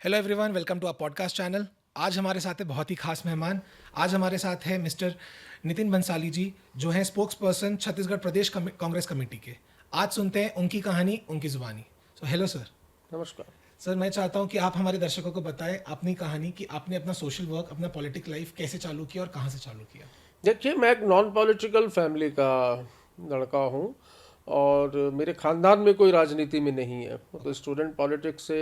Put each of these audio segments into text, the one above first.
Hello everyone, welcome to our podcast channel. आज हमारे साथ है बहुत ही खास मेहमान। आज हमारे साथ है मिस्टर नितिन बंसाली जी, जो हैं स्पोक्स पर्सन छत्तीसगढ़ प्रदेश कांग्रेस कमेटी के। आज सुनते हैं उनकी कहानी, उनकी जुबानी। So hello sir. नमस्कार। सर, मैं चाहता हूं कि आप हमारे दर्शकों को बताएं अपनी कहानी कि आपने अपना सोशल वर्क, अपना पॉलिटिक लाइफ कैसे चालू किया और कहां से चालू किया। देखिए, मैं एक नॉन पॉलिटिकल फैमिली का लड़का हूँ और मेरे ख़ानदान में कोई राजनीति में नहीं है। तो स्टूडेंट पॉलिटिक्स से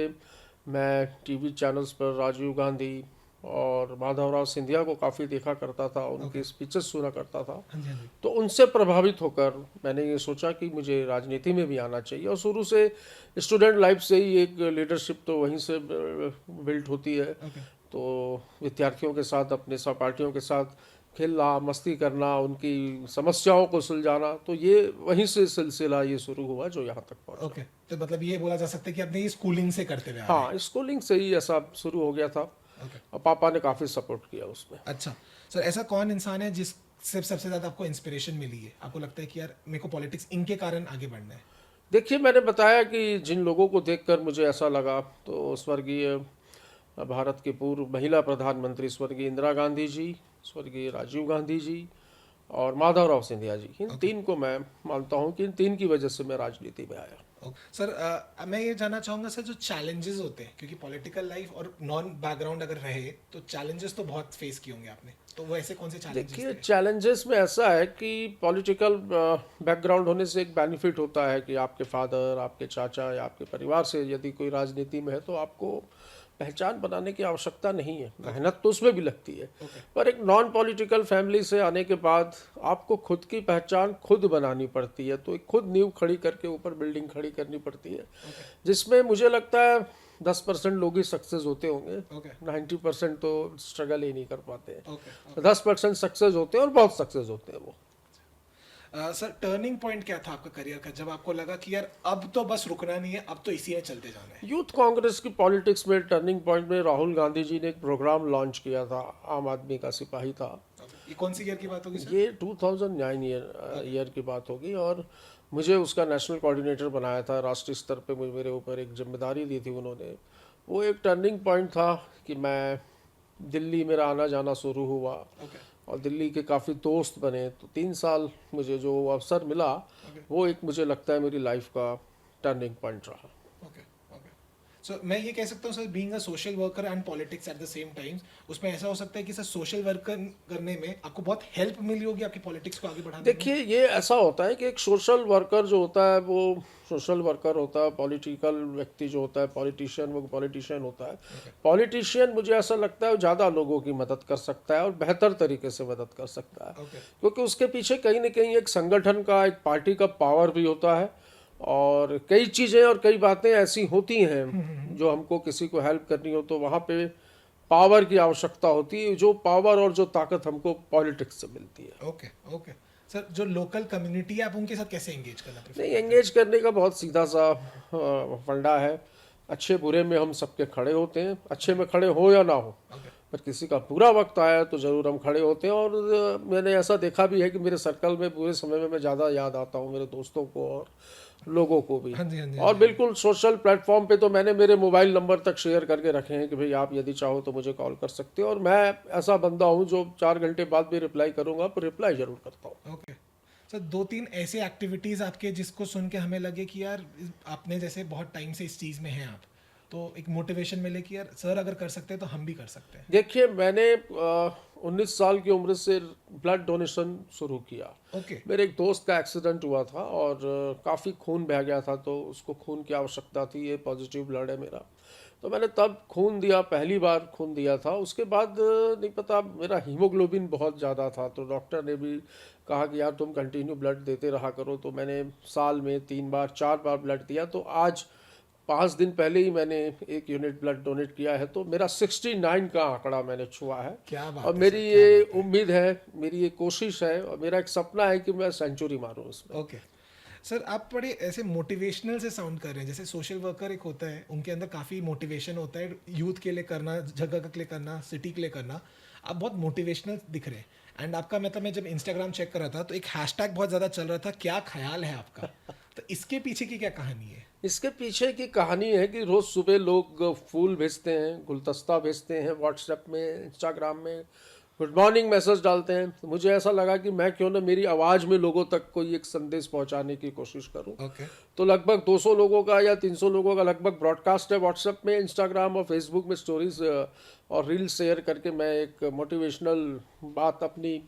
मैं टीवी चैनल्स पर राजीव गांधी और माधवराव सिंधिया को काफ़ी देखा करता था, ओके। उनके स्पीचेस सुना करता था। हाँ जी, हाँ जी। तो उनसे प्रभावित होकर मैंने ये सोचा कि मुझे राजनीति में भी आना चाहिए और शुरू से स्टूडेंट लाइफ से ही एक लीडरशिप तो वहीं से बिल्ट होती है। ओके। तो विद्यार्थियों के साथ, अपने सहपाठियों के साथ खेलना, मस्ती करना, उनकी समस्याओं को सुलझाना, तो ये वहीं से सिलसिला ये शुरू हुआ जो यहाँ तक पहुँचा। ओके, तो मतलब ये बोला जा सकता है कि अपने ये स्कूलिंग से करते हुए आ रहे हैं। हाँ, स्कूलिंग से ही ऐसा शुरू हो गया था ओके। और पापा ने काफ़ी सपोर्ट किया उसमें। अच्छा। सर, ऐसा कौन इंसान है जिससे सबसे ज़्यादा आपको इंस्पिरेशन मिली है, आपको लगता है कि यार मेरे को पॉलिटिक्स इनके कारण आगे बढ़ना है। देखिए, मैंने बताया कि जिन लोगों को देखकर मुझे ऐसा लगा, तो स्वर्गीय भारत के पूर्व महिला प्रधानमंत्री स्वर्गीय इंदिरा गांधी जी, स्वर्गीय राजीव गांधी जी और माधवराव सिंधिया जी, इन तीन को मैं मानता हूँ कि इन तीन की वजह से मैं राजनीति में आया। सर, मैं ये जानना चाहूँगा सर, जो चैलेंजेस होते हैं, क्योंकि पॉलिटिकल लाइफ और नॉन बैकग्राउंड अगर रहे तो चैलेंजेस तो बहुत फेस किए होंगे आपने, तो वो ऐसे कौन से चैलेंजेस देखिए, थे। चैलेंजेस में ऐसा है कि पॉलिटिकल बैकग्राउंड होने से एक बेनिफिट होता है कि आपके फादर, आपके चाचा या आपके परिवार से यदि कोई राजनीति में है तो आपको पहचान बनाने की आवश्यकता नहीं है। मेहनत तो उसमें भी लगती है, ओके। पर एक नॉन पॉलिटिकल फैमिली से आने के बाद आपको खुद की पहचान खुद बनानी पड़ती है। तो एक खुद नींव खड़ी करके ऊपर बिल्डिंग खड़ी करनी पड़ती है, जिसमें मुझे लगता है 10% लोग ही सक्सेस होते होंगे। ओके। 90% तो स्ट्रगल ही नहीं कर पाते। ओके। 10% सक्सेस होते हैं और बहुत सक्सेस होते हैं वो। सर, टर्निंग पॉइंट क्या था आपका करियर का, जब आपको लगा कि यार अब तो बस रुकना नहीं है, अब तो इसी में चलते जाना है। यूथ कांग्रेस की पॉलिटिक्स में टर्निंग पॉइंट में राहुल गांधी जी ने एक प्रोग्राम लॉन्च किया था, आम आदमी का सिपाही था। ओके, ये कौन सी ईयर की बात होगी सर। ये 2009 ईयर की बात होगी और मुझे उसका नेशनल कोऑर्डिनेटर बनाया था। राष्ट्रीय स्तर पे मेरे ऊपर एक जिम्मेदारी दी थी उन्होंने। वो एक टर्निंग पॉइंट था कि मैं दिल्ली, मेरा आना जाना शुरू हुआ ओके। और दिल्ली के काफ़ी दोस्त बने। तो 3 साल मुझे जो अवसर मिला, ओके। वो एक मुझे लगता है मेरी लाइफ का टर्निंग पॉइंट रहा। ओके। ओके। सो मैं ये कह सकता हूँ sir, being a social worker and politics at the same time, उसमें ऐसा हो सकता है कि सर सोशल वर्क करने में आपको बहुत हेल्प मिली होगी आपकी पॉलिटिक्स को आगे बढ़ाने में। देखिए, ये ऐसा होता है कि एक सोशल वर्कर जो होता है वो सोशल वर्कर होता है, पॉलिटिकल व्यक्ति जो होता है पॉलिटिशियन, वो पॉलिटिशियन होता है। ओके। पॉलिटिशियन मुझे ऐसा लगता है ज़्यादा लोगों की मदद कर सकता है और बेहतर तरीके से मदद कर सकता है, ओके। क्योंकि उसके पीछे कहीं ना कहीं एक संगठन का, एक पार्टी का पावर भी होता है। और कई चीज़ें और कई बातें ऐसी होती हैं जो हमको किसी को हेल्प करनी हो तो वहाँ पे पावर की आवश्यकता होती है, जो पावर और जो ताकत हमको पॉलिटिक्स से मिलती है। ओके। ओके। सर, जो लोकल कम्युनिटी है, आप उनके साथ कैसे एंगेज करना प्रेफर नहीं, करते एंगेज करने का बहुत सीधा सा फंडा है। अच्छे बुरे में हम सबके खड़े होते हैं, अच्छे में खड़े हो या ना हो, हैं। ओके। पर किसी का बुरा वक्त आया तो ज़रूर हम खड़े होते हैं। और मैंने ऐसा देखा भी है कि मेरे सर्कल में बुरे समय में मैं ज़्यादा याद आता हूँ मेरे दोस्तों को और लोगों को भी। हाँ जी, हाँ जी, हाँ और जी। बिल्कुल सोशल प्लेटफॉर्म पे तो मैंने मेरे मोबाइल नंबर तक शेयर करके रखे हैं कि भाई आप यदि चाहो तो मुझे कॉल कर सकते हो। और मैं ऐसा बंदा हूँ जो 4 घंटे बाद भी रिप्लाई करूँगा, पर रिप्लाई ज़रूर करता हूँ। ओके। सर, दो तीन ऐसे एक्टिविटीज़ आपके जिसको सुन के हमें लगे कि यार आपने जैसे बहुत टाइम से इस चीज़ में हैं आप, तो एक मोटिवेशन मिले कि यार सर अगर कर सकते हैं तो हम भी कर सकते हैं। देखिए, मैंने 19 साल की उम्र से ब्लड डोनेशन शुरू किया। ओके। मेरे एक दोस्त का एक्सीडेंट हुआ था और काफ़ी खून बह गया था, तो उसको खून की आवश्यकता थी। ये पॉजिटिव ब्लड है मेरा, तो मैंने तब खून दिया, पहली बार खून दिया था। उसके बाद नहीं पता, मेरा हीमोग्लोबिन बहुत ज़्यादा था, तो डॉक्टर ने भी कहा कि यार तुम कंटिन्यू ब्लड देते रहा करो। तो मैंने साल में 3 बार 4 बार ब्लड दिया। तो आज 5 दिन पहले ही मैंने 1 यूनिट ब्लड डोनेट किया है, तो मेरा 69 का आंकड़ा मैंने छुआ है। क्या और बात है मेरी सर, क्या ये बात है। उम्मीद है, मेरी ये कोशिश है और मेरा एक सपना है कि मैं सेंचुरी मारूं इसमें। ओके। सर, आप बड़े ऐसे मोटिवेशनल से साउंड कर रहे हैं, जैसे सोशल वर्कर एक होता है, उनके अंदर काफ़ी मोटिवेशन होता है, यूथ के लिए करना, जगह के लिए करना, सिटी के लिए करना। आप बहुत मोटिवेशनल दिख रहे हैं। एंड आपका, मतलब मैं जब इंस्टाग्राम चेक कर रहा था तो एक हैशटैग बहुत ज़्यादा चल रहा था, क्या ख्याल है आपका। तो इसके पीछे की क्या कहानी है? इसके पीछे की कहानी है कि रोज़ सुबह लोग फूल भेजते हैं, गुलदस्ता भेजते हैं, व्हाट्सएप में, इंस्टाग्राम में गुड मॉर्निंग मैसेज डालते हैं। तो मुझे ऐसा लगा कि मैं क्यों ना मेरी आवाज़ में लोगों तक कोई एक संदेश पहुंचाने की कोशिश करूं। ओके। तो लगभग 200 लोगों का या 300 लोगों का लगभग ब्रॉडकास्ट है व्हाट्सएप में, इंस्टाग्राम और फेसबुक में स्टोरीज और रील्स शेयर करके मैं एक मोटिवेशनल बात अपनी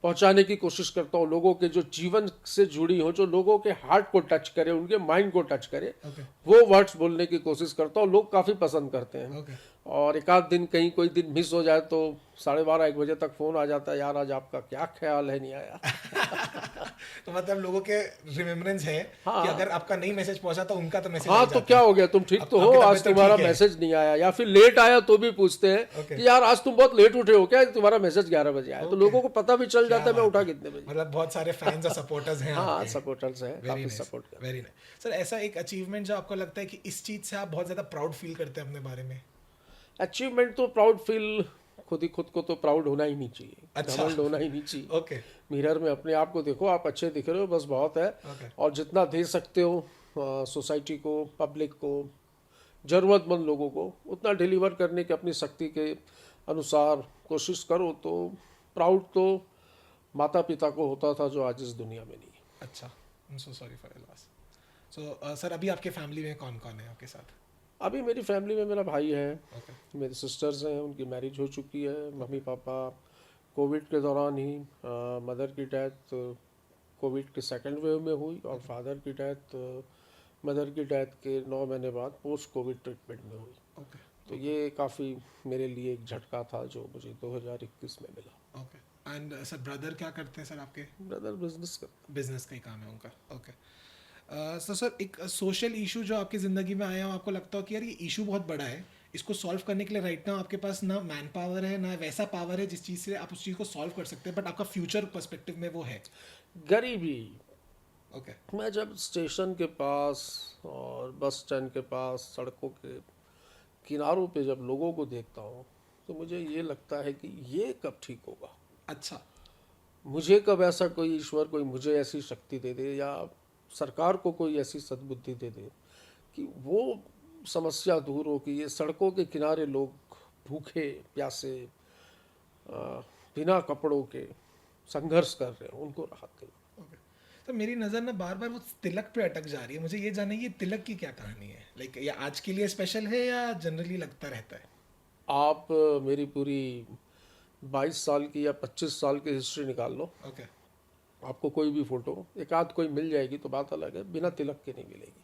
पहुंचाने की कोशिश करता हूँ, लोगों के जो जीवन से जुड़ी हो, जो लोगों के हार्ट को टच करे, उनके माइंड को टच करे, ओके। वो वर्ड्स बोलने की कोशिश करता हूँ। लोग काफ़ी पसंद करते हैं। ओके। और एक आध दिन कहीं कोई दिन मिस हो जाए तो 12:30-1 बजे तक फ़ोन आ जाता है, यार आज आपका क्या ख्याल है, नहीं आया। तो मतलब लोगों के रिमेम्बरेंस है कि अगर आपका नहीं मैसेज पहुंचा तो उनका तो मैसेज हाँ, तो क्या हो गया, तुम ठीक तो हो, आपकी आज तबीयत तो तुम्हारा ठीक है। मैसेज नहीं आया, या फिर लेट आया तो भी पूछते हैं ओके। कि यार आज तुम बहुत लेट उठे हो क्या, तुम्हारा मैसेज 11 बजे आया। तो लोगों को पता भी चल जाता है मैं उठा कितने बजे। मतलब बहुत सारे फैंस और सपोर्टर्स हैं हाँ, आपके। सपोर्टर्स हैं, वेरी काफ़ी नाइस, सपोर्ट करते वेरी नाइस। सर, ऐसा एक अचीवमेंट जो आपको लगता है कि इस चीज से आप बहुत ज्यादा प्राउड फील करते हैं अपने बारे में? हैं। अचीवमेंट तो प्राउड फील, खुद को तो प्राउड होना ही नहीं चाहिए, अच्छा। घमंड होना ही नहीं चाहिए। ओके। मिरर में अपने आप को देखो, आप अच्छे दिख रहे हो, बस बहुत है। ओके। और जितना दे सकते हो सोसाइटी को, पब्लिक को, ज़रूरतमंद लोगों को, उतना डिलीवर करने की अपनी शक्ति के अनुसार कोशिश करो। तो प्राउड तो माता पिता को होता था जो आज इस दुनिया में नहीं है। अच्छा, I am so sorry for your loss. So sir, अभी आपके फैमिली में कौन कौन है आपके साथ? अभी मेरी फैमिली में मेरा भाई है, ओके। मेरी सिस्टर्स हैं, उनकी मैरिज हो चुकी है, मम्मी पापा कोविड के दौरान ही, मदर की डेथ कोविड के सेकेंड वेव में हुई, और फादर की डेथ मदर की डेथ के 9 महीने बाद पोस्ट कोविड ट्रीटमेंट में हुई। ओके। तो ये काफ़ी मेरे लिए एक झटका था जो मुझे 2021 में मिला। ओके। एंड सर, ब्रदर क्या करते हैं सर आपके? ब्रदर बिजनेस कर। बिजनेस का ही काम है उनका। ओके। तो सर, एक सोशल इशू जो आपकी ज़िंदगी में आया हो, आपको लगता हो कि यार ये इशू बहुत बड़ा है, इसको सॉल्व करने के लिए राइट नाउ आपके पास ना मैन पावर है, ना वैसा पावर है जिस चीज़ से आप उस चीज़ को सॉल्व कर सकते हैं, बट आपका फ्यूचर पर्सपेक्टिव में वो है? गरीबी। ओके। मैं जब स्टेशन के पास और बस स्टैंड के पास, सड़कों के किनारों पे जब लोगों को देखता हूँ, तो मुझे ये लगता है कि ये कब ठीक होगा। अच्छा। मुझे कब ऐसा कोई ईश्वर कोई मुझे ऐसी शक्ति दे दे, या सरकार को कोई ऐसी सद्बुद्धि दे दे कि वो समस्या दूर हो, कि ये सड़कों के किनारे लोग भूखे प्यासे बिना कपड़ों के संघर्ष कर रहे हैं, उनको राहत दे। ओके। तो मेरी नज़र ना बार बार वो तिलक पे अटक जा रही है। मुझे ये जानना है, ये तिलक की क्या कहानी है? लाइक ये आज के लिए स्पेशल है या जनरली लगता रहता है? आप मेरी पूरी 22 साल की या 25 साल की हिस्ट्री निकाल लो, ओके। आपको कोई भी फोटो एक आध कोई मिल जाएगी तो बात अलग है, बिना तिलक के नहीं मिलेगी।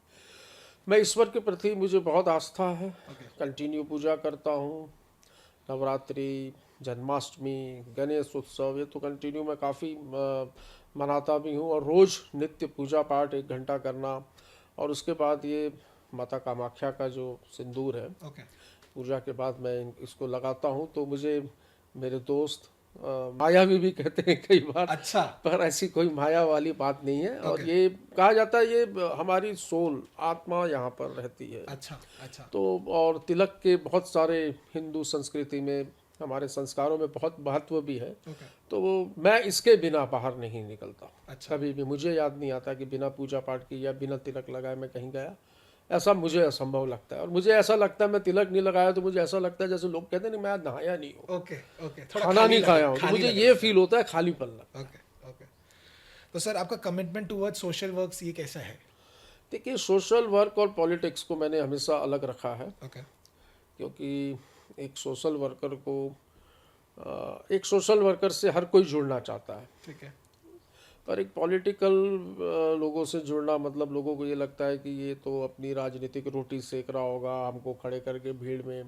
मैं ईश्वर के प्रति मुझे बहुत आस्था है, कंटिन्यू पूजा करता हूँ। नवरात्रि, जन्माष्टमी, गणेश उत्सव, ये तो कंटिन्यू मैं काफ़ी मनाता भी हूँ। और रोज़ नित्य पूजा पाठ 1 घंटा करना, और उसके बाद ये माता कामाख्या का जो सिंदूर है, ओके। पूजा के बाद मैं इसको लगाता हूँ। तो मुझे मेरे दोस्त मायावी भी कहते हैं कई बार। अच्छा। पर ऐसी कोई माया वाली बात नहीं है। और Okay. ये कहा जाता है ये हमारी सोल, आत्मा यहाँ पर रहती है। अच्छा। अच्छा। तो और तिलक के बहुत सारे हिंदू संस्कृति में, हमारे संस्कारों में बहुत महत्व भी है। ओके। तो मैं इसके बिना बाहर नहीं निकलता। अच्छा। कभी भी मुझे याद नहीं आता कि बिना पूजा पाठ की या बिना तिलक लगाए मैं कहीं गया, ऐसा मुझे असंभव लगता है। और मुझे ऐसा लगता है मैं तिलक नहीं लगाया तो मुझे ऐसा लगता है जैसे लोग कहते हैं ना मैं आज नहाया नहीं हूँ, ओके। ओके। खाना नहीं खाया हूँ, तो मुझे ये फील होता है खालीपन लगता है। ओके। ओके। तो सर, आपका कमिटमेंट टुवर्ड सोशल वर्क्स ये कैसा है? देखिए, सोशल वर्क और पॉलिटिक्स को मैंने हमेशा अलग रखा है, ओके। क्योंकि एक सोशल वर्कर को एक सोशल वर्कर से हर कोई जुड़ना चाहता है, ठीक है। पर एक पॉलिटिकल लोगों से जुड़ना मतलब लोगों को ये लगता है कि ये तो अपनी राजनीतिक रोटी सेक रहा होगा हमको खड़े करके भीड़ में।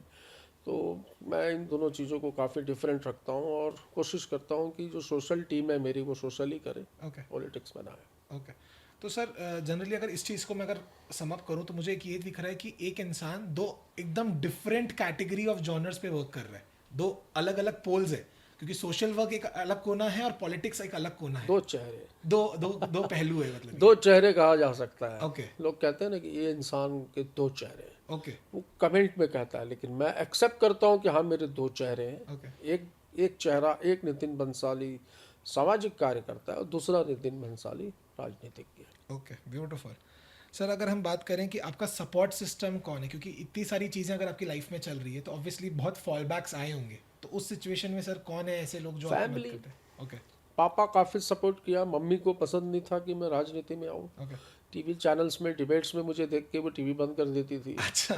तो मैं इन दोनों चीज़ों को काफ़ी डिफरेंट रखता हूँ और कोशिश करता हूँ कि जो सोशल टीम है मेरी वो सोशल ही करे, ओके। पॉलिटिक्स में ना आए। ओके। तो सर, जनरली अगर इस चीज़ को मैं अगर समअप करूँ तो मुझे एक ये दिख रहा है कि एक इंसान दो एकदम डिफरेंट कैटेगरी ऑफ जॉनर्स पे वर्क कर रहा है, दो अलग अलग पोल्स है, क्योंकि सोशल वर्क एक अलग कोना है और पॉलिटिक्स एक अलग कोना है। दो चेहरे, दो दो दो पहलू है मतलब। दो चेहरे कहा जा सकता है। ओके। लोग कहते हैं ना कि ये इंसान के दो चेहरे हैं, ओके। वो कमेंट में कहता है, लेकिन मैं एक्सेप्ट करता हूँ कि हाँ मेरे दो चेहरे हैं। ओके। एक चेहरा, एक नितिन बंसाली सामाजिक कार्य करता है और दूसरा नितिन बंसाली राजनीतिज्ञ है। Okay, beautiful. सर अगर हम बात करें कि आपका सपोर्ट सिस्टम कौन है, क्योंकि इतनी सारी चीज़ें अगर आपकी लाइफ में चल रही है तो ऑब्वियसली बहुत फॉल बैक्स आए होंगे, तो उस सिचुएशन में सर कौन है ऐसे लोग जो आपकी मदद फैमिली। करते हैं? ओके पापा काफ़ी सपोर्ट किया, मम्मी को पसंद नहीं था कि मैं राजनीति में आऊँ। ओके। टीवी चैनल्स में डिबेट्स में मुझे देख के वो टीवी बंद कर देती थी अच्छा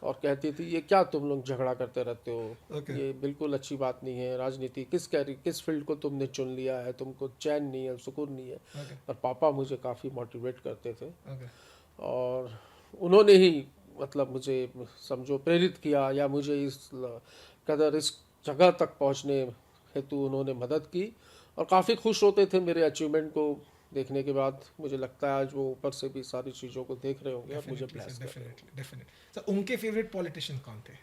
और कहती थी ये क्या तुम लोग झगड़ा करते रहते हो, ओके ये बिल्कुल अच्छी बात नहीं है, राजनीति किस फील्ड को तुमने चुन लिया है, तुमको चैन नहीं है, सुकून नहीं है। ओके पर पापा मुझे काफ़ी मोटिवेट करते थे ओके और उन्होंने ही मतलब मुझे समझो प्रेरित किया या मुझे कदर इस जगह तक पहुंचने हेतु उन्होंने मदद की और काफ़ी खुश होते थे मेरे अचीवमेंट को देखने के बाद। मुझे लगता है आज वो ऊपर से भी सारी चीज़ों को देख रहे होंगे और मुझे ब्लेस कर रहे होंगे। डेफिनेटली सर उनके फेवरेट पॉलिटिशियन कौन थे?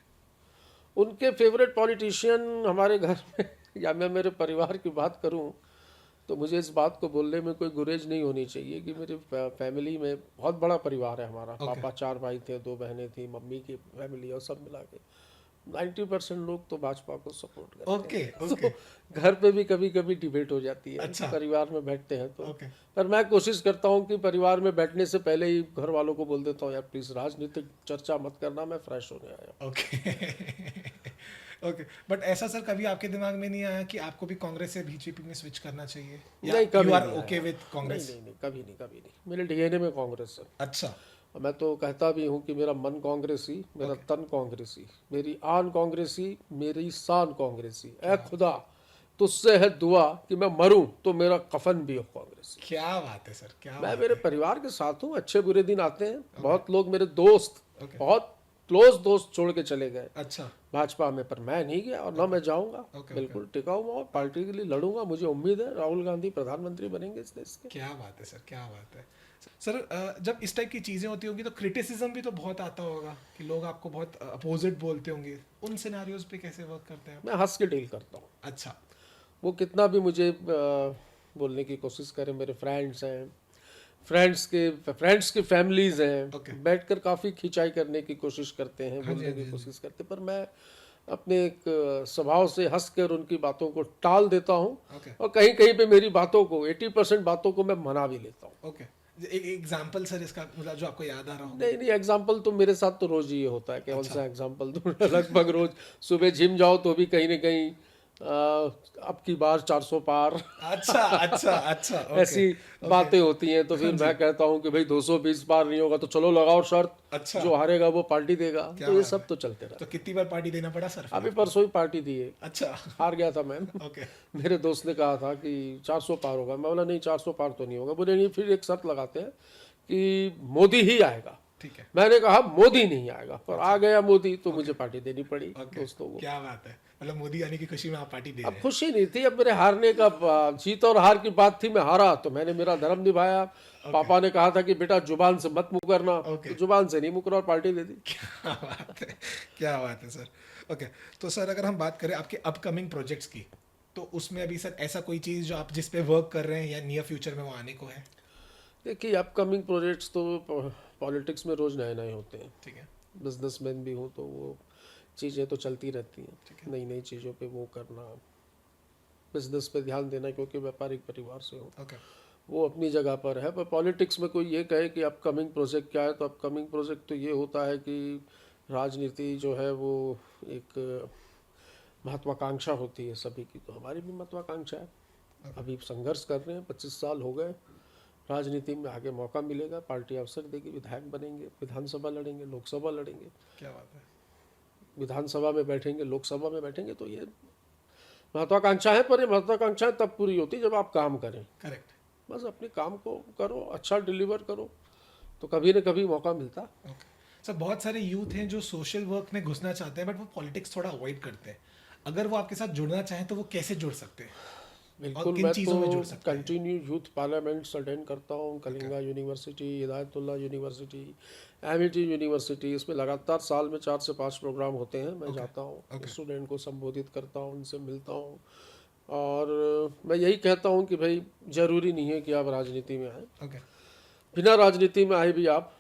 उनके फेवरेट पॉलिटिशियन हमारे घर में या मैं मेरे परिवार की बात करूं तो मुझे इस बात को बोलने में कोई गुरेज नहीं होनी चाहिए कि मेरी फैमिली में बहुत बड़ा परिवार है हमारा। Okay. पापा 4 भाई थे, 2 बहनें थी, मम्मी की फैमिली और सब मिला के 90% लोग तो भाजपा को सपोर्ट करते ओके हैं। ओके तो घर पे भी कभी कभी डिबेट हो जाती है। अच्छा। परिवार में बैठते हैं तो ओके पर मैं कोशिश करता हूँ कि परिवार में बैठने से पहले ही घर वालों को बोल देता हूँ यार प्लीज़ राजनीतिक चर्चा मत करना, मैं फ्रेश होने आया। Okay okay. बट ऐसा सर कभी आपके दिमाग में नहीं आया कि आपको भी कांग्रेस से बीजेपी में स्विच करना चाहिए, या नहीं, कभी यू आर नहीं ओके आया। विद नहीं कांग्रेस? नहीं नहीं, कभी नहीं, मेरे डीएनए में कांग्रेस है। अच्छा और मैं तो कहता भी हूँ कि मेरा मन कांग्रेसी, मेरा तन कांग्रेसी, मेरी आन कांग्रेसी, मेरी शान कांग्रेसी। ऐ खुदा तुझसे है दुआ कि मैं मरूं तो मेरा कफन भी हो कांग्रेसी। क्या बात है सर, क्या मैं बात मेरे है। परिवार के साथ हूँ, अच्छे बुरे दिन आते हैं। बहुत लोग मेरे दोस्त, ओके बहुत क्लोज दोस्त छोड़ के चले गए अच्छा भाजपा में, पर मैं नहीं गया और ना मैं जाऊंगा। ओके, बिल्कुल टिका हुआ और पार्टी के लिए लड़ूंगा। मुझे उम्मीद है राहुल गांधी प्रधानमंत्री बनेंगे इस देश के। क्या बात है सर, क्या बात है। सर जब इस टाइप की चीज़ें होती होंगी तो क्रिटिसिज्म भी तो बहुत आता होगा कि लोग आपको बहुत अपोजिट बोलते होंगे, उन सिनारियोज पे कैसे वर्क करते हैं आप? मैं हंस के डील करता हूँ। अच्छा वो कितना भी मुझे बोलने की कोशिश करें, मेरे फ्रेंड्स हैं, फ्रेंड्स की फैमिलीज हैं, Okay. बैठकर काफ़ी खिंचाई करने की कोशिश करते हैं, हाँ जी, बोलने हाँ जी, की हाँ कोशिश करते हैं, पर मैं अपने एक स्वभाव से हंसकर उनकी बातों को टाल देता हूँ ओके और कहीं कहीं पे मेरी बातों को 80% बातों को मैं मना भी लेता हूँ। ओके। एक एग्जांपल सर इसका, मतलब जो आपको याद आ रहा हो? नहीं नहीं, एग्जाम्पल तो मेरे साथ तो रोज ही ये होता है, कौन अच्छा। सा एग्जाम्पल दूँ। लगभग रोज सुबह जिम जाओ तो भी कहीं ना कहीं अब की बार 400 पार अच्छा अच्छा अच्छा ओके ऐसी बातें होती हैं। तो फिर मैं कहता हूँ कि भाई 220 पार नहीं होगा तो चलो लगाओ शर्त, अच्छा जो हारेगा वो पार्टी देगा। क्या तो ये बात सब है। तो चलते रहा। तो कितनी बार पार्टी देना पड़ा सर फिर अभी आपको? परसों ही पार्टी दी है, अच्छा हार गया था मैं। ओके मेरे दोस्त ने कहा था कि 400 पार होगा, मैं बोला नहीं 400 पार तो नहीं होगा। बोले नहीं, फिर एक शर्त लगाते हैं कि मोदी ही आएगा। ठीक है मैंने कहा मोदी नहीं आएगा, पर आ गया मोदी तो मुझे पार्टी देनी पड़ी ओके। दोस्तों को। क्या बात है, मतलब मोदी आने की खुशी में आप पार्टी दे अब रहे हैं? खुशी नहीं थी, अब मेरे हारने का जीत और हार की बात थी। मैं हारा तो मैंने मेरा धर्म निभाया। पापा ने कहा था कि बेटा जुबान से मत मुकरना, ओके। तो जुबान से नहीं मुकरा और पार्टी दे दी। क्या बात है, क्या बात है सर। ओके तो सर अगर हम बात करें आपके अपकमिंग प्रोजेक्ट्स की, तो उसमें अभी सर ऐसा कोई चीज़ जो आप जिस पे वर्क कर रहे हैं या नियर फ्यूचर में वो आने को है? देखिए अपकमिंग प्रोजेक्ट्स तो पॉलिटिक्स में रोज नए नए होते हैं। ठीक है बिजनेसमैन भी हूँ तो वो चीज़ें तो चलती रहती ठीक हैं, नई नई चीज़ों पे वो करना, बिजनेस पे ध्यान देना, क्योंकि व्यापारिक परिवार से हूँ, ओके वो अपनी जगह पर है। पर पॉलिटिक्स में कोई ये कहे कि अपकमिंग प्रोजेक्ट क्या है, तो अपकमिंग प्रोजेक्ट तो ये होता है कि राजनीति जो है वो एक महत्वाकांक्षा होती है सभी की, तो हमारी भी महत्वाकांक्षा है। अभी संघर्ष कर रहे हैं, 25 साल हो गए राजनीति में, आगे मौका मिलेगा, पार्टी अवसर देगी, विधायक बनेंगे, विधानसभा लड़ेंगे, लोकसभा लड़ेंगे, क्या बात है। विधानसभा में बैठेंगे, लोकसभा में बैठेंगे। तो ये महत्वाकांक्षा है, पर ये महत्वाकांक्षाएं तब पूरी होती जब आप काम करें। करेक्ट बस अपने काम को करो, अच्छा डिलीवर करो, तो कभी न कभी मौका मिलता। ओके सर बहुत सारे यूथ हैं जो सोशल वर्क में घुसना चाहते हैं बट वो पॉलिटिक्स थोड़ा अवॉइड करते हैं, अगर वो आपके साथ जुड़ना चाहें तो वो कैसे जुड़ सकते हैं? बिल्कुल, किन मैं चीज़ों में जुड़ तो सकते हैं? कंटिन्यू यूथ पार्लियामेंट्स अटेंड करता हूँ, Kalinga university, Hidayatullah university, Amity university. इसमें लगातार साल में 4 से 5 प्रोग्राम होते हैं। मैं जाता हूँ, स्टूडेंट को संबोधित करता हूँ, उनसे मिलता हूँ, और मैं यही कहता हूँ कि भाई ज़रूरी नहीं है कि आप राजनीति में आएँ। ओके बिना राजनीति में आए भी आप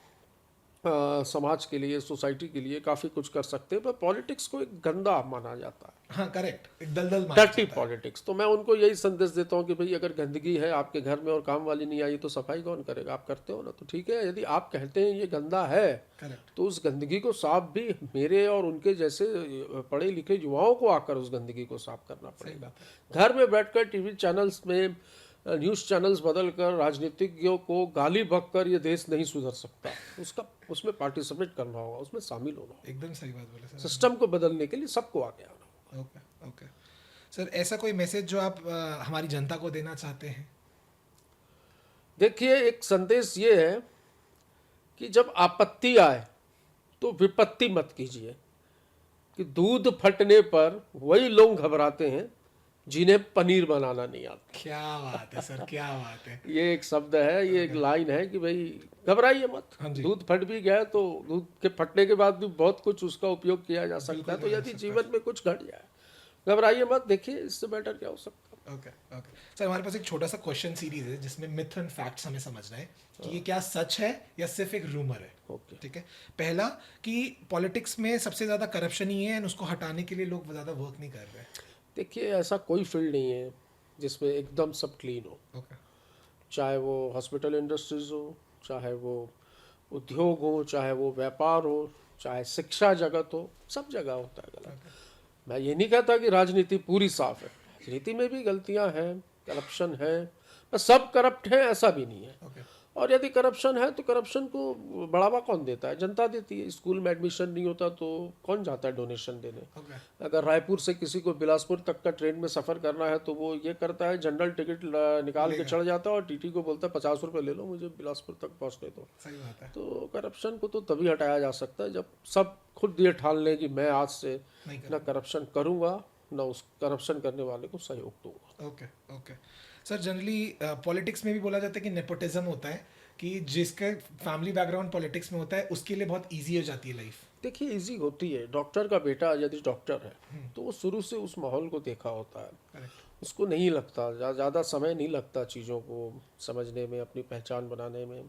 समाज के लिए, सोसाइटी के लिए काफ़ी कुछ कर सकते हैं, पर पॉलिटिक्स को एक गंदा माना जाता है, हाँ करेक्ट, एक दलदल माना डर्टी जाता है। पॉलिटिक्स। तो मैं उनको यही संदेश देता हूँ कि भाई अगर गंदगी है आपके घर में और काम वाली नहीं आई तो सफाई कौन करेगा? आप करते हो ना, तो ठीक है। यदि आप कहते हैं ये गंदा है करेक्ट, तो उस गंदगी को साफ भी मेरे और उनके जैसे पढ़े लिखे युवाओं को आकर उस गंदगी को साफ करना पड़ेगा। घर में बैठकर टीवी चैनल्स में न्यूज़ चैनल्स बदलकर राजनीतिज्ञों को गाली बककर ये देश नहीं सुधर सकता। उसमें पार्टिसिपेट करना होगा, उसमें शामिल होना होगा। एकदम सही बात बोले सर। सिस्टम को बदलने के लिए सबको आगे आना होगा। ओके ओके सर, ऐसा कोई मैसेज जो आप हमारी जनता को देना चाहते हैं? देखिए, एक संदेश ये है कि जब आपत्ति आए तो विपत्ति मत कीजिए। कि दूध फटने पर वही लोग घबराते हैं जिन्हें पनीर बनाना नहीं आता। क्या बात है सर, क्या बात है। ये एक शब्द है, ये एक लाइन है कि भाई घबराइए मत। हाँ जी। दूध फट भी गया तो दूध के फटने के बाद भी बहुत कुछ उसका उपयोग किया जा सकता है। तो यदि जीवन में कुछ घट जाए, घबराइए मत, देखिए इससे बेटर क्या हो सकता है। ओके ओके सर, हमारे पास एक छोटा सा क्वेश्चन सीरीज है जिसमें मिथ एंड फैक्ट्स हमें समझना है कि ये क्या सच है या सिर्फ एक रूमर है। ओके, ठीक है। पहला कि पॉलिटिक्स में सबसे ज़्यादा करप्शन ही है और उसको हटाने के लिए लोग ज़्यादा वर्क नहीं कर रहे। देखिए ऐसा कोई फील्ड नहीं है जिसमें एकदम सब क्लीन हो। ओके, चाहे वो हॉस्पिटल इंडस्ट्रीज हो, चाहे वो उद्योग हो, चाहे वो व्यापार हो, चाहे शिक्षा जगत हो, सब जगह होता है गलत। मैं ये नहीं कहता कि राजनीति पूरी साफ है, राजनीति में भी गलतियां हैं, करप्शन है, पर सब करप्ट है ऐसा भी नहीं है। ओके, और यदि करप्शन है तो करप्शन को बढ़ावा कौन देता है? जनता देती है। स्कूल में एडमिशन नहीं होता तो कौन जाता है डोनेशन देने? ओके, अगर रायपुर से किसी को बिलासपुर तक का ट्रेन में सफ़र करना है तो वो ये करता है, जनरल टिकट निकाल के चढ़ जाता है और टीटी को बोलता है 50 रुपये ले लो, मुझे बिलासपुर तक पहुँचने दो। सही बात है। तो करप्शन को तो तभी हटाया जा सकता है जब सब खुद ये ठान लें कि मैं आज से नहीं ना करप्शन करूँगा, ना उस करप्शन करने वाले को सहयोग दूंगा। Okay okay sir, generally politics में भी बोला जाता है कि नेपोटिज्म होता है, कि जिसका फैमिली बैकग्राउंड पॉलिटिक्स में होता है उसके लिए बहुत इजी हो जाती है लाइफ। देखिए इजी होती है। डॉक्टर का बेटा यदि डॉक्टर है तो वो शुरू से उस माहौल को देखा होता है, करेक्ट, उसको नहीं लगता ज़्यादा समय नहीं लगता चीज़ों को समझने में, अपनी पहचान बनाने में।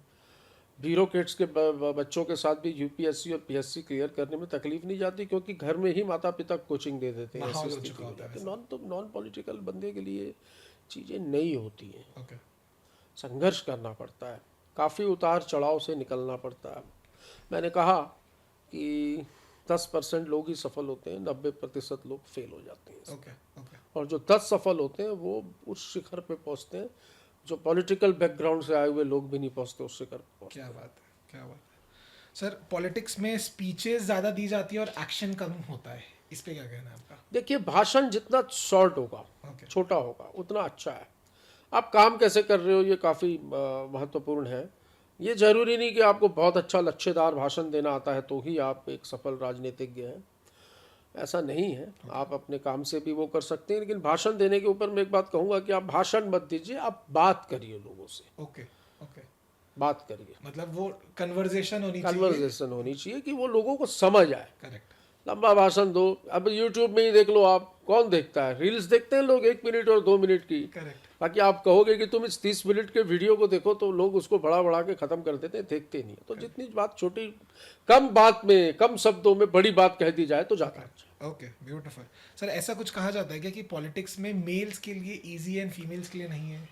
ब्यूरोक्रेट्स के बच्चों के साथ भी यूपीएससी और पीएससी क्लियर करने में तकलीफ नहीं जाती क्योंकि घर में ही माता पिता कोचिंग दे देते हैं। माहौल ऐसी हो स्थिति चुका हो होता है जाती है। तो नॉन पॉलिटिकल बंदे के लिए चीज़ें नई होती हैं, ओके, संघर्ष करना पड़ता है, काफ़ी उतार चढ़ाव से निकलना पड़ता है। मैंने कहा कि 10% लोग ही सफल होते हैं, 90% लोग फेल हो जाते हैं। ओके, ओके, और जो 10 सफल होते हैं वो उस शिखर पे पहुंचते हैं जो पॉलिटिकल बैकग्राउंड से आए हुए लोग भी नहीं पहुंचते उस शिखर पे पहुंचते। क्या बात है, क्या बात है। सर, पॉलिटिक्स में स्पीचेस ज़्यादा दी जाती है और एक्शन कम होता है, इस पे क्या कहना है आपका? देखिए भाषण जितना शॉर्ट होगा, ओके, छोटा होगा, उतना अच्छा है। आप काम कैसे कर रहे हो ये काफ़ी महत्वपूर्ण है। ये जरूरी नहीं कि आपको बहुत अच्छा लच्छेदार भाषण देना आता है तो ही आप एक सफल राजनीतिज्ञ हैं, ऐसा नहीं है। आप अपने काम से भी वो कर सकते हैं, लेकिन भाषण देने के ऊपर मैं एक बात कहूँगा कि आप भाषण मत दीजिए, आप बात करिए लोगों से। ओके, ओके, बात करिए, मतलब वो कन्वर्जेशन होनी चाहिए। कन्वर्सेशन होनी चाहिए कि वो लोगों को समझ आए। करेक्ट, लंबा भाषण दो, अब यूट्यूब में ही देख लो, आप कौन देखता है? रील्स देखते हैं लोग 1 मिनट और 2 मिनट की। करेक्ट, बाकी आप कहोगे कि तुम इस 30 मिनट के वीडियो को देखो तो लोग उसको बढ़ा बढ़ा के ख़त्म कर देते हैं, देखते नहीं है। तो जितनी बात छोटी, कम बात में, कम शब्दों में बड़ी बात कह दी जाए तो ज़्यादा अच्छा। Okay, beautiful. सर, ऐसा कुछ कहा जाता है क्या कि पॉलिटिक्स में मेल्स के लिए इजी है एंड फीमेल्स के लिए नहीं है?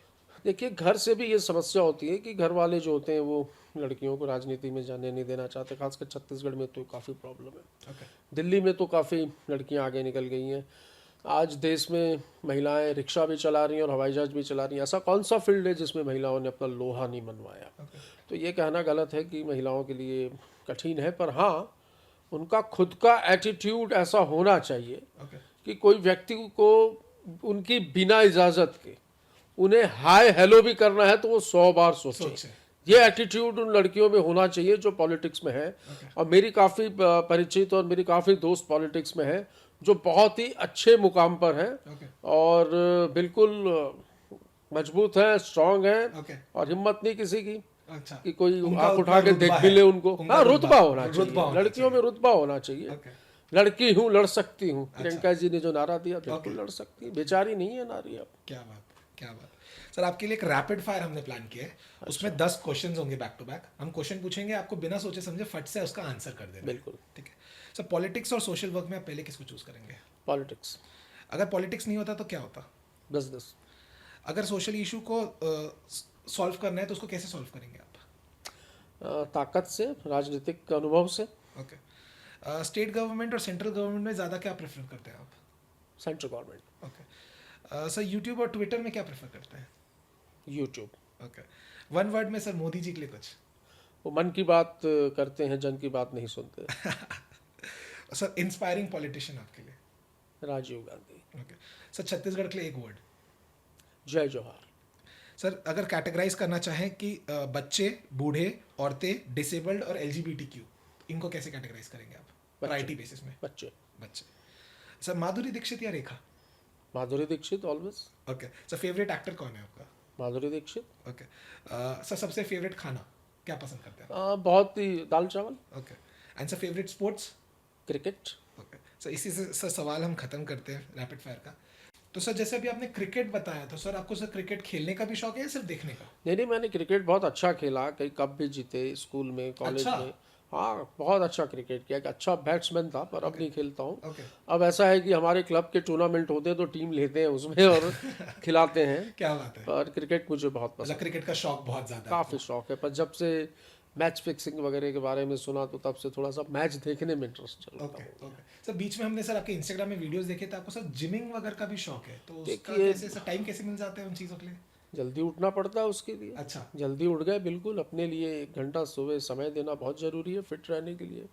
देखिए घर से भी ये समस्या होती है कि घर वाले जो होते हैं वो लड़कियों को राजनीति में जाने नहीं देना चाहते। खासकर छत्तीसगढ़ में तो काफ़ी प्रॉब्लम है। ओके, दिल्ली में तो काफ़ी लड़कियां आगे निकल गई हैं। आज देश में महिलाएं रिक्शा भी चला रही हैं और हवाई जहाज भी चला रही हैं। ऐसा कौन सा फील्ड है जिसमें महिलाओं ने अपना लोहा नहीं मनवाया? ओके, तो ये कहना गलत है कि महिलाओं के लिए कठिन है, पर हाँ उनका खुद का एटीट्यूड ऐसा होना चाहिए ओके, कि कोई व्यक्ति को उनकी बिना इजाज़त के उन्हें हाय हेलो भी करना है तो वो 100 बार सोचे। ये एटीट्यूड उन लड़कियों में होना चाहिए जो पॉलिटिक्स में है। और मेरी काफ़ी परिचित और मेरी काफ़ी दोस्त पॉलिटिक्स में है जो बहुत ही अच्छे मुकाम पर हैं ओके, और बिल्कुल मजबूत हैं, स्ट्रांग हैं ओके, और हिम्मत नहीं किसी की अच्छा, कि कोई उनका आंख उठा के रुतबा देख है। भी ले उनको। उनका हाँ, रुतबा होना रुतबा चाहिए, लड़कियों में रुतबा होना चाहिए। ओके, लड़की हूँ, लड़ सकती हूँ। प्रियंका जी ने जो नारा दिया, बिल्कुल लड़ सकती है, बेचारी नहीं है नारी अब। क्या बात, क्या बात। सर आपके लिए एक रैपिड फायर हमने प्लान किया है, उसमें 10 क्वेश्चंस होंगे बैक टू बैक। हम क्वेश्चन पूछेंगे, आपको बिना सोचे समझे फट से उसका आंसर कर देना है। बिल्कुल। ठीक है सर, पॉलिटिक्स और सोशल वर्क में आप पहले किसको चूज करेंगे? पॉलिटिक्स। अगर पॉलिटिक्स नहीं होता तो क्या होता? बिजनेस। अगर सोशल इशू को सॉल्व करना है तो उसको कैसे सॉल्व करेंगे आप? ताकत से, राजनीतिक अनुभव से। ओके। स्टेट गवर्नमेंट और सेंट्रल गवर्नमेंट में ज़्यादा क्या प्रेफर करते हैं आप? Central government. Okay. Sir YouTube और ट्विटर में क्या प्रेफर करते हैं? यूट्यूब। ओके। वन वर्ड में सर मोदी जी के लिए कुछ? वो मन की बात करते हैं, जन की बात नहीं सुनते। सर इंस्पायरिंग पॉलिटिशियन आपके लिए? राजीव गांधी। ओके। सर छत्तीसगढ़ के लिए एक वर्ड? जय जोहार। सर अगर कैटेगराइज करना चाहें कि बच्चे, बूढ़े, औरतें, डिसेबल्ड और LGBTQ, इनको कैसे कैटेगराइज करेंगे आप प्रायोरिटी बेसिस में? बच्चे। बच्चे। सर माधुरी दीक्षित या Rekha? Madhuri Dixit always. Okay. Sir favourite actor कौन है आपका? माधुरी दीक्षित। ओके। सर सबसे फेवरेट खाना क्या पसंद करते हैं? बहुत ही दाल चावल। Okay. And sir favourite sports? Cricket. Okay. Sir इसी से सर सवाल हम खत्म करते हैं रैपिड फायर का। तो सर जैसे अभी आपने क्रिकेट बताया, तो सर आपको सर क्रिकेट खेलने का भी शौक है या सिर्फ देखने का? नहीं, मैंने क्रिकेट बहुत अच्छा खेला, कई कप भी जीते स्कूल में, कॉलेज अच्छा। में। हाँ, बहुत अच्छा क्रिकेट किया। एक अच्छा बैट्समैन था, पर अब नहीं खेलता हूँ। ओके। अब ऐसा है कि हमारे क्लब के टूर्नामेंट होते हैं तो टीम लेते हैं उसमें और खिलाते हैं। क्या बात है। पर क्रिकेट मुझे बहुत मतलब पसंद, क्रिकेट का शौक बहुत ज्यादा है। काफ़ी शौक है। पर जब से मैच फिक्सिंग वगैरह के बारे में सुना तो तब से थोड़ा सा मैच देखने में इंटरेस्ट चला ओके था। ओके। सर बीच में हमने सर आपके इंस्टाग्राम में वीडियोस देखे थे, आपको सर जिमिंग वगैरह का भी शौक है, तो उसका देखिए- कैसे सर टाइम कैसे मिल जाता है उन चीज़ों के लिए? जल्दी उठना पड़ता है उसके लिए। अच्छा। जल्दी उठ गए, बिल्कुल अपने लिए 1 घंटा सुबह समय देना बहुत ज़रूरी है फिट रहने के लिए।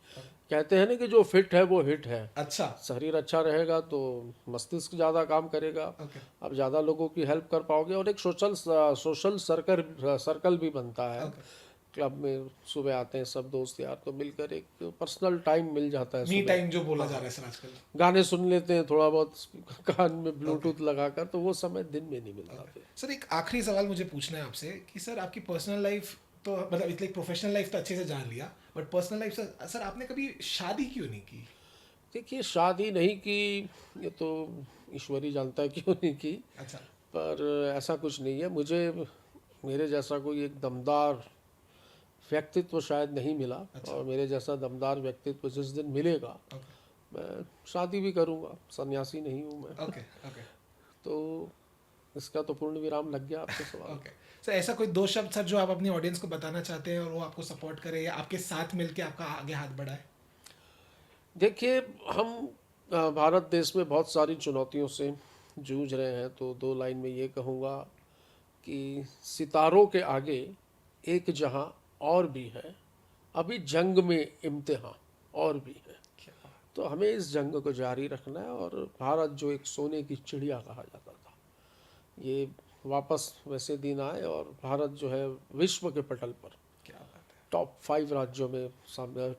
कहते हैं ना कि जो फिट है वो हिट है। अच्छा। शरीर अच्छा रहेगा तो मस्तिष्क ज़्यादा काम करेगा, ओके। आप ज़्यादा लोगों की हेल्प कर पाओगे और एक सोशल सर्कल भी बनता है। ओके। क्लब में सुबह आते हैं सब दोस्त यार, तो मिलकर एक पर्सनल टाइम मिल जाता है। मी सुबह टाइम जो बोला जा रहा है सर आजकल। गाने सुन लेते हैं थोड़ा बहुत कान में ब्लूटूथ लगाकर, तो वो समय दिन में नहीं मिलता फिर। सर एक आखिरी सवाल मुझे पूछना है आपसे कि सर आपकी पर्सनल लाइफ तो मतलब इसलिए प्रोफेशनल लाइफ तो अच्छे से जान लिया, बट पर्सनल लाइफ सर आपने कभी शादी क्यों नहीं की? देखिए, शादी नहीं की ये तो ईश्वर ही जानता है क्यों नहीं की, अच्छा। पर ऐसा कुछ नहीं है। मुझे मेरे जैसा कोई एक दमदार व्यक्तित्व शायद नहीं मिला। अच्छा। और मेरे जैसा दमदार व्यक्तित्व जिस दिन मिलेगा ओके मैं शादी भी करूंगा। सन्यासी नहीं हूं मैं। ओके ओके तो इसका तो पूर्ण विराम लग गया आपके सवाल। ओके। सर ऐसा कोई 2 शब्द सर जो आप अपनी ऑडियंस को बताना चाहते हैं और वो आपको सपोर्ट करे या आपके साथ मिलके आपका आगे हाथ बढ़ाए? देखिए, हम भारत देश में बहुत सारी चुनौतियों से जूझ रहे हैं, तो 2 लाइन में ये कहूँगा कि सितारों के आगे एक जहां और भी है, अभी जंग में इम्तिहान और भी है। तो हमें इस जंग को जारी रखना है। और भारत जो एक सोने की चिड़िया कहा जाता था, ये वापस वैसे दिन आए और भारत जो है विश्व के पटल पर क्या बात है। टॉप 5 राज्यों में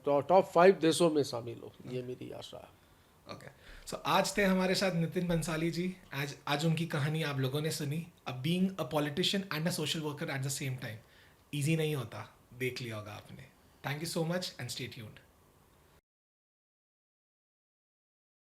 टॉप 5 देशों में शामिल हो, ये मेरी आशा है। ओके। सो आज थे हमारे साथ नितिन बंसाली जी। आज उनकी कहानी आप लोगों ने सुनी। अब being a politician and a social worker at the same time easy नहीं होता, देख लिया होगा आपने। Thank you so much and stay tuned.